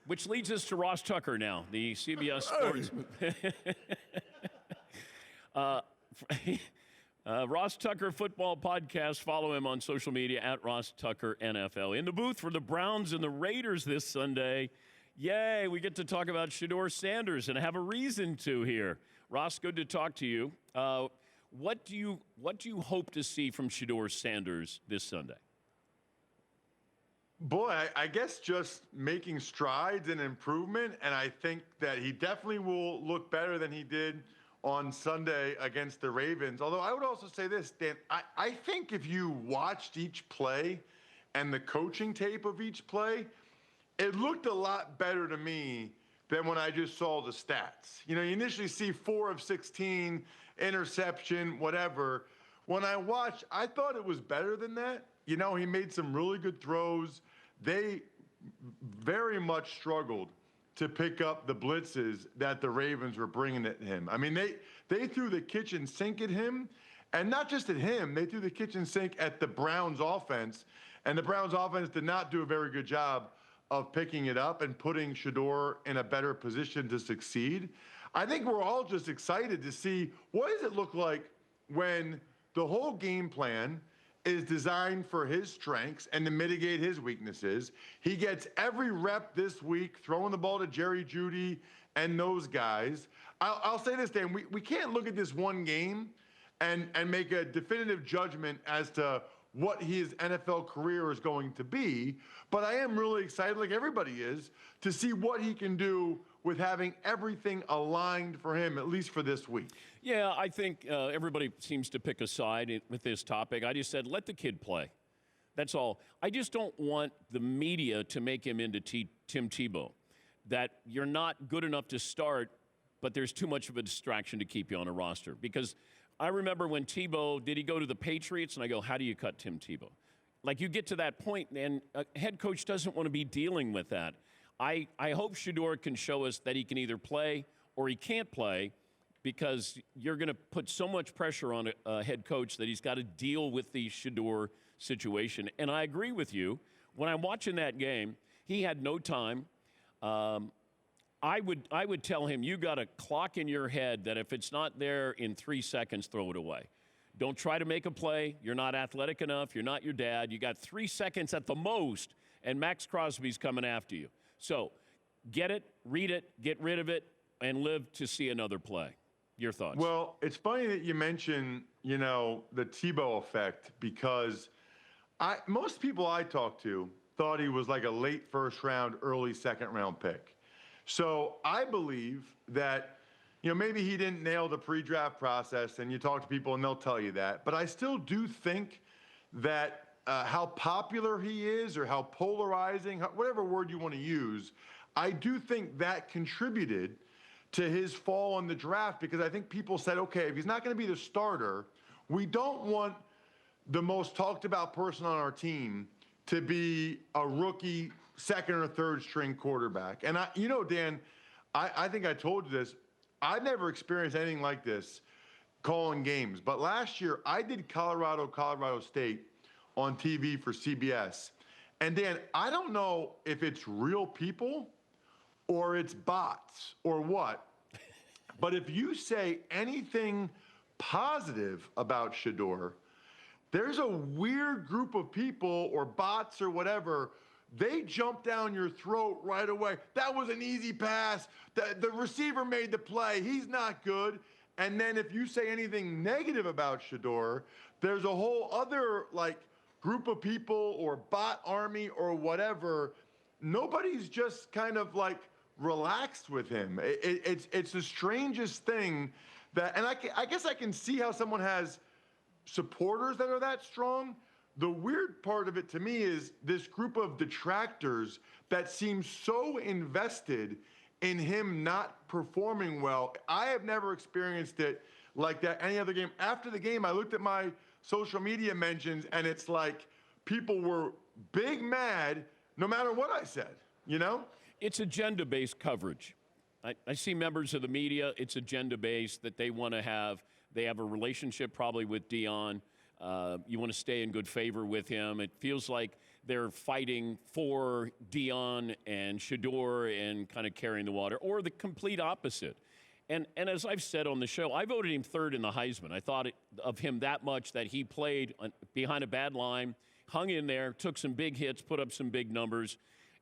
Which leads us to Ross Tucker now, the CBS Sports. Ross Tucker Football Podcast. Follow him on social media at Ross Tucker NFL. In the booth for the Browns and the Raiders this Sunday. Yay, we get to talk about Shedeur Sanders and have a reason to here. Ross, good to talk to you. What do you hope to see from Shedeur Sanders this Sunday? Boy, I guess just making strides and improvement, and I think that he definitely will look better than he did on Sunday against the Ravens. Although I would also say this, Dan, I think if you watched each play and the coaching tape of each play, it looked a lot better to me than when I just saw the stats. You know, you initially see 4 of 16, interception, whatever. When I watched, I thought it was better than that. You know, he made some really good throws. They very much struggled to pick up the blitzes that the Ravens were bringing at him. I mean, they threw the kitchen sink at him, and not just at him. They threw the kitchen sink at the Browns offense, and the Browns offense did not do a very good job of picking it up and putting Shedeur in a better position to succeed. I think we're all just excited to see what does it look like when the whole game plan is designed for his strengths and to mitigate his weaknesses. He gets every rep this week, throwing the ball to Jerry Jeudy and those guys. I'll say this, Dan, we can't look at this one game and make a definitive judgment as to what his NFL career is going to be, but I am really excited, like everybody is, to see what he can do with having everything aligned for him, at least for this week. Yeah, I think everybody seems to pick a side with this topic. I just said, let the kid play. That's all. I just don't want the media to make him into Tim Tebow, that you're not good enough to start, but there's too much of a distraction to keep you on a roster. Because I remember when Tebow, did he go to the Patriots? And I go, how do you cut Tim Tebow? Like, you get to that point, and a head coach doesn't want to be dealing with that. I hope Shedeur can show us that he can either play or he can't play, because you're going to put so much pressure on a head coach that he's got to deal with the Shedeur situation. And I agree with you. When I'm watching that game, he had no time. I would tell him, you got a clock in your head that if it's not there in 3 seconds, throw it away. Don't try to make a play. You're not athletic enough. You're not your dad. You got 3 seconds at the most, and Max Crosby's coming after you. So get it, read it, get rid of it, and live to see another play. Your thoughts? Well, it's funny that you mention, you know, the Tebow effect, because most people I talked to thought he was like a late first round, early second round pick. So I believe that, you know, maybe he didn't nail the pre-draft process, and you talk to people and they'll tell you that. But I still do think that how popular he is, or how polarizing, whatever word you want to use, I do think that contributed to his fall in the draft, because I think people said, okay, if he's not going to be the starter, we don't want the most talked about person on our team to be a rookie second or third string quarterback. And you know, Dan, I think I told you this. I've never experienced anything like this calling games. But last year I did Colorado State on TV for CBS. And Dan, I don't know if it's real people or it's bots or what, but if you say anything positive about Shedeur, there's a weird group of people or bots or whatever, they jump down your throat right away. That was an easy pass. The receiver made the play. He's not good. And then if you say anything negative about Shedeur, there's a whole other group of people or bot army or whatever. Nobody's just kind of relaxed with him. It's the strangest thing that, and I guess I can see how someone has supporters that are that strong. The weird part of it to me is this group of detractors that seem so invested in him not performing well. I have never experienced it like that any other game. After the game, I looked at my social media mentions, and it's like people were big mad no matter what I said, you know? It's agenda-based coverage. I see members of the media, it's agenda-based, that they want to have. They have a relationship probably with Dion. You want to stay in good favor with him. It feels like they're fighting for Dion and Shedeur and kind of carrying the water, or the complete opposite. And as I've said on the show, I voted him third in the Heisman. I thought of him that much that he played behind a bad line, hung in there, took some big hits, put up some big numbers.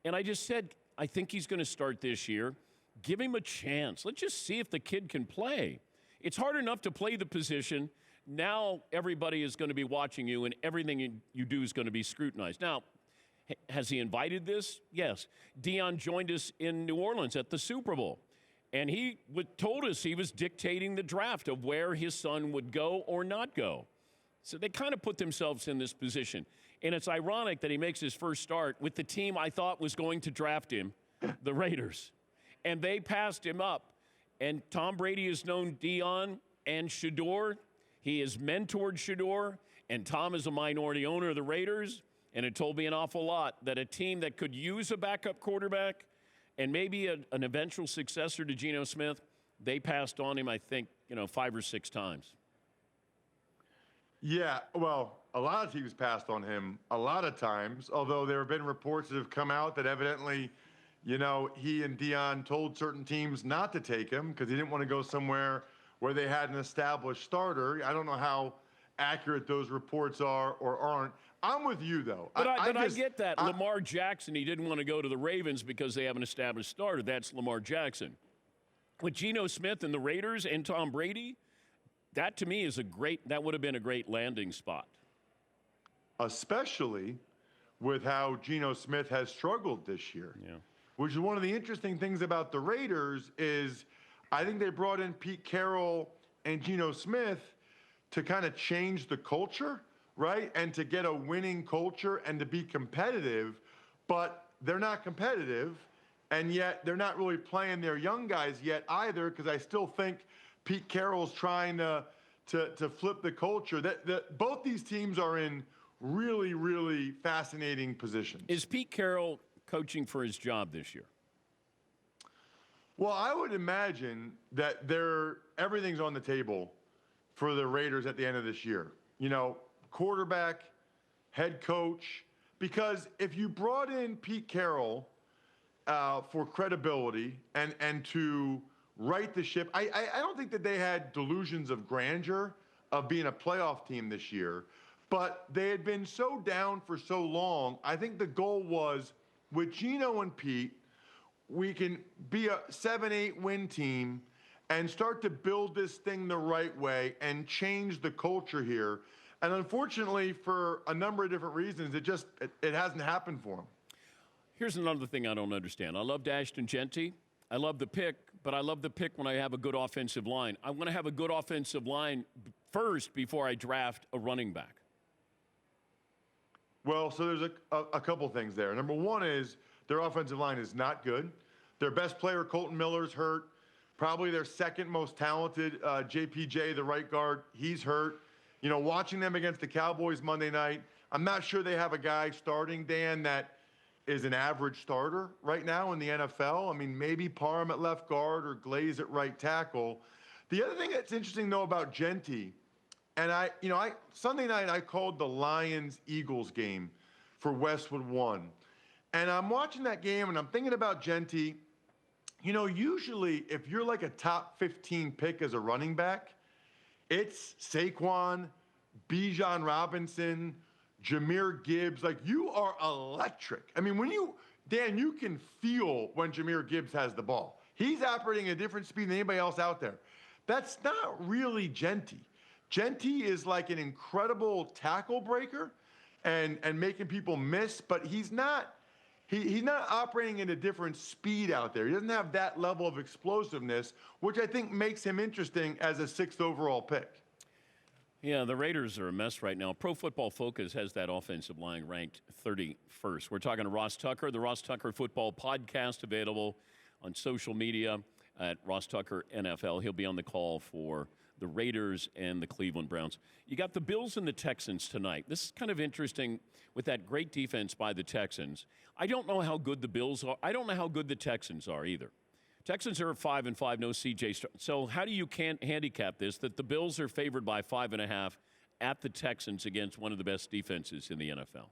And I just said, I think he's going to start this year. Give him a chance. Let's just see if the kid can play. It's hard enough to play the position. Now everybody is going to be watching you, and everything you do is going to be scrutinized. Now, has he invited this? Yes. Dion joined us in New Orleans at the Super Bowl. And he told us he was dictating the draft of where his son would go or not go. So they kind of put themselves in this position. And it's ironic that he makes his first start with the team I thought was going to draft him, the Raiders. And they passed him up. And Tom Brady has known Dion and Shedeur. He has mentored Shedeur. And Tom is a minority owner of the Raiders. And it told me an awful lot that a team that could use a backup quarterback and maybe an eventual successor to Geno Smith, they passed on him, I think, 5 or 6 times. Yeah, well, a lot of teams passed on him a lot of times, although there have been reports that have come out that evidently, he and Dion told certain teams not to take him because he didn't want to go somewhere where they had an established starter. I don't know how accurate those reports are or aren't. I'm with you, though. But I get that. Lamar Jackson, he didn't want to go to the Ravens because they have an established starter. That's Lamar Jackson. With Geno Smith and the Raiders and Tom Brady, that to me is that would have been a great landing spot. Especially with how Geno Smith has struggled this year. Yeah. Which is one of the interesting things about the Raiders is I think they brought in Pete Carroll and Geno Smith to kind of change the culture, right? And to get a winning culture and to be competitive, but they're not competitive, and yet they're not really playing their young guys yet either, because I still think Pete Carroll's trying to flip the culture. Both these teams are in really, really fascinating positions. Is Pete Carroll coaching for his job this year? Well, I would imagine that everything's on the table for the Raiders at the end of this year. Quarterback, head coach, because if you brought in Pete Carroll for credibility and to right the ship, I don't think that they had delusions of grandeur of being a playoff team this year, but they had been so down for so long. I think the goal was, with Geno and Pete, we can be a 7-8 win team and start to build this thing the right way and change the culture here. And unfortunately, for a number of different reasons, it hasn't happened for them. Here's another thing I don't understand. I loved Ashton Genty. I love the pick, but I love the pick when I have a good offensive line. I want to have a good offensive line first before I draft a running back. Well, so there's a couple things there. Number one is their offensive line is not good. Their best player, Colton Miller's hurt. Probably their second most talented, JPJ, the right guard, he's hurt. Watching them against the Cowboys Monday night, I'm not sure they have a guy starting, Dan, that is an average starter right now in the NFL. I mean, maybe Parham at left guard or Glaze at right tackle. The other thing that's interesting, though, about Genty, and Sunday night I called the Lions-Eagles game for Westwood One. And I'm watching that game, and I'm thinking about Genty. Usually if you're like a top 15 pick as a running back, it's Saquon, Bijan Robinson, Jahmyr Gibbs. Like, you are electric. I mean, Dan, you can feel when Jahmyr Gibbs has the ball. He's operating at a different speed than anybody else out there. That's not really Genty. Genty is like an incredible tackle breaker and making people miss, but he's not operating at a different speed out there. He doesn't have that level of explosiveness, which I think makes him interesting as a 6th overall pick. Yeah, the Raiders are a mess right now. Pro Football Focus has that offensive line ranked 31st. We're talking to Ross Tucker, the Ross Tucker Football Podcast, available on social media at Ross Tucker NFL. He'll be on the call for the Raiders and the Cleveland Browns. You got the Bills and the Texans tonight. This is kind of interesting with that great defense by the Texans. I don't know how good the Bills are. I don't know how good the Texans are either. Texans are 5-5, no CJ. So how do you handicap this, that the Bills are favored by 5.5 at the Texans against one of the best defenses in the NFL?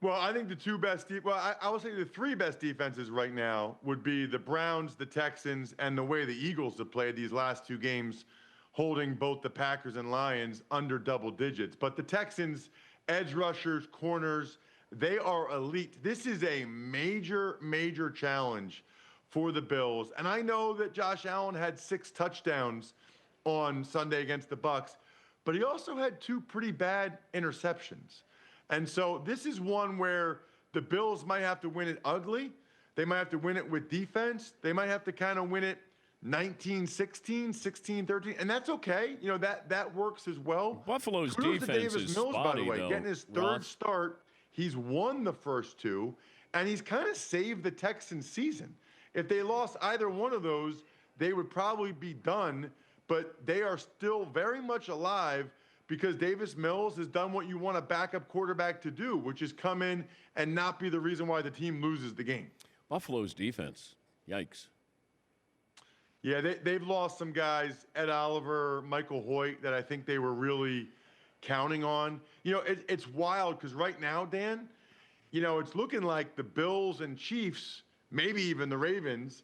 Well, I think the two best, I will say the three best defenses right now would be the Browns, the Texans, and the way the Eagles have played these last two games, holding both the Packers and Lions under double digits. But the Texans, edge rushers, corners, they are elite. This is a major, major challenge for the Bills. And I know that Josh Allen had 6 touchdowns on Sunday against the Bucs, but he also had 2 pretty bad interceptions. And so this is one where the Bills might have to win it ugly. They might have to win it with defense. They might have to kind of win it 19-16, 16-13, and that's okay. You know, that works as well. Buffalo's Kudos to defense Davis is Mills, spotty, by the way, though. getting his third start. He's won the first 2, and he's kind of saved the Texans season. If they lost either one of those, they would probably be done, but they are still very much alive because Davis Mills has done what you want a backup quarterback to do, which is come in and not be the reason why the team loses the game. Buffalo's defense, yikes. Yeah, they've lost some guys, Ed Oliver, Michael Hoyt, that I think they were really counting on. You know, it's wild because right now, Dan, you know, it's looking like the Bills and Chiefs, maybe even the Ravens,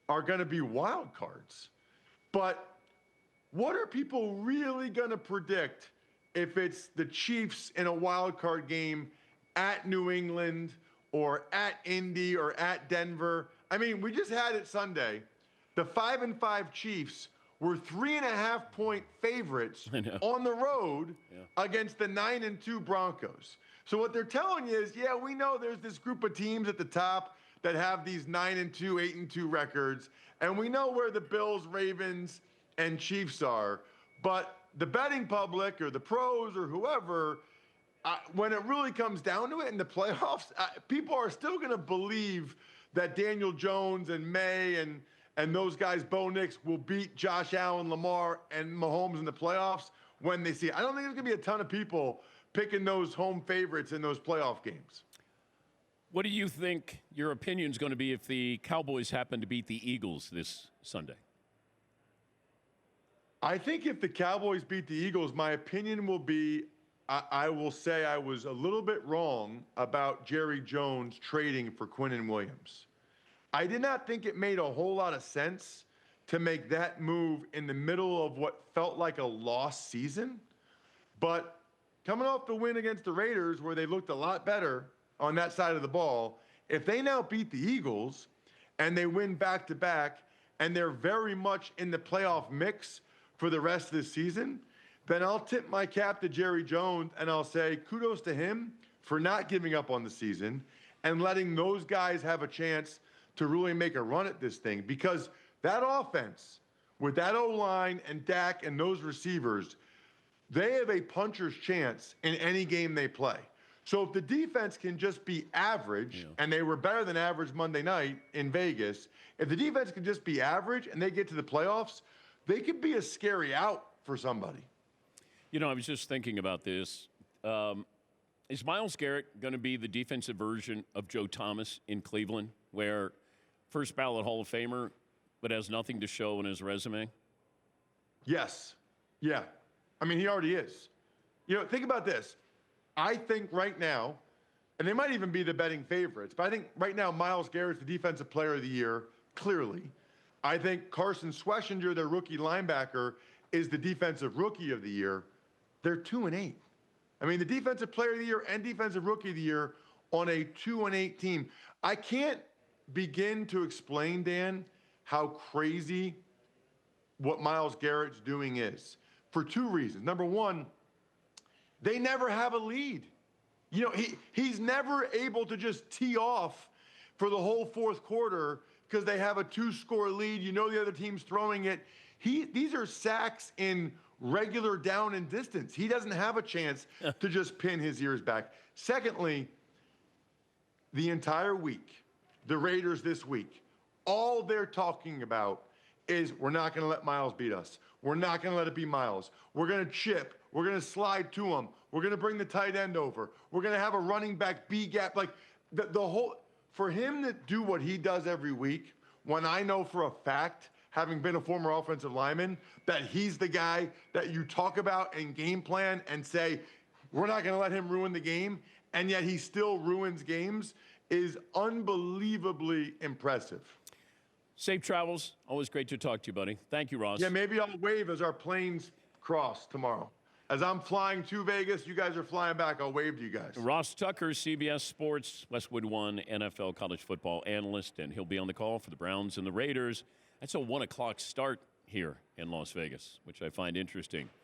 are going to be wild cards. But what are people really going to predict if it's the Chiefs in a wild card game at New England or at Indy or at Denver? I mean, we just had it Sunday. The 5-5 Chiefs were 3.5-point favorites on the road against the 9-2 Broncos. So what they're telling you is, yeah, we know there's this group of teams at the top that have these 9-2, 8-2 records, and we know where the Bills, Ravens, and Chiefs are, but the betting public or the pros or whoever, when it really comes down to it in the playoffs, people are still going to believe that Daniel Jones and May and those guys, Bo Nix, will beat Josh Allen, Lamar, and Mahomes in the playoffs when they see it. I don't think there's going to be a ton of people picking those home favorites in those playoff games. What do you think your opinion is going to be if the Cowboys happen to beat the Eagles this Sunday? I think if the Cowboys beat the Eagles, my opinion will be, I will say I was a little bit wrong about Jerry Jones trading for Quinnen Williams. I did not think it made a whole lot of sense to make that move in the middle of what felt like a lost season. But coming off the win against the Raiders, where they looked a lot better on that side of the ball, if they now beat the Eagles and they win back-to-back and they're very much in the playoff mix for the rest of the season, then I'll tip my cap to Jerry Jones and I'll say kudos to him for not giving up on the season and letting those guys have a chance to really make a run at this thing, because that offense with that O-line and Dak and those receivers, they have a puncher's chance in any game they play. So if the defense can just be average, and they were better than average Monday night in Vegas, if the defense can just be average and they get to the playoffs, they could be a scary out for somebody. You know, I was just thinking about this. Is Myles Garrett going to be the defensive version of Joe Thomas in Cleveland, where first ballot Hall of Famer, but has nothing to show in his resume? Yes. Yeah. I mean, he already is. You know, think about this. I think right now, and they might even be the betting favorites, but I think right now Myles Garrett's the defensive player of the year, clearly. I think Carson Schwessinger, their rookie linebacker, is the defensive rookie of the year. They're 2-8. I mean, the defensive player of the year and defensive rookie of the year on a 2-8 team. I can't begin to explain, Dan, how crazy what Myles Garrett's doing is for 2 reasons. Number one, they never have a lead. You know, he's never able to just tee off for the whole fourth quarter because they have a 2-score lead. You know the other team's throwing it. These are sacks in regular down and distance. He doesn't have a chance to just pin his ears back. Secondly, the entire week, the Raiders this week, all they're talking about is we're not going to let Myles beat us. We're not going to let it be Myles. We're going to chip. We're going to slide to him. We're going to bring the tight end over. We're going to have a running back B gap. Like the whole, for him to do what he does every week, when I know for a fact, having been a former offensive lineman, that he's the guy that you talk about and game plan and say, we're not going to let him ruin the game. and yet he still ruins games is unbelievably impressive. Safe travels. Always great to talk to you, buddy. Thank you, Ross. Yeah, maybe I'll wave as our planes cross tomorrow. As I'm flying to Vegas, you guys are flying back. I'll wave to you guys. Ross Tucker, CBS Sports, Westwood One NFL college football analyst, and he'll be on the call for the Browns and the Raiders. That's a 1 o'clock start here in Las Vegas, which I find interesting.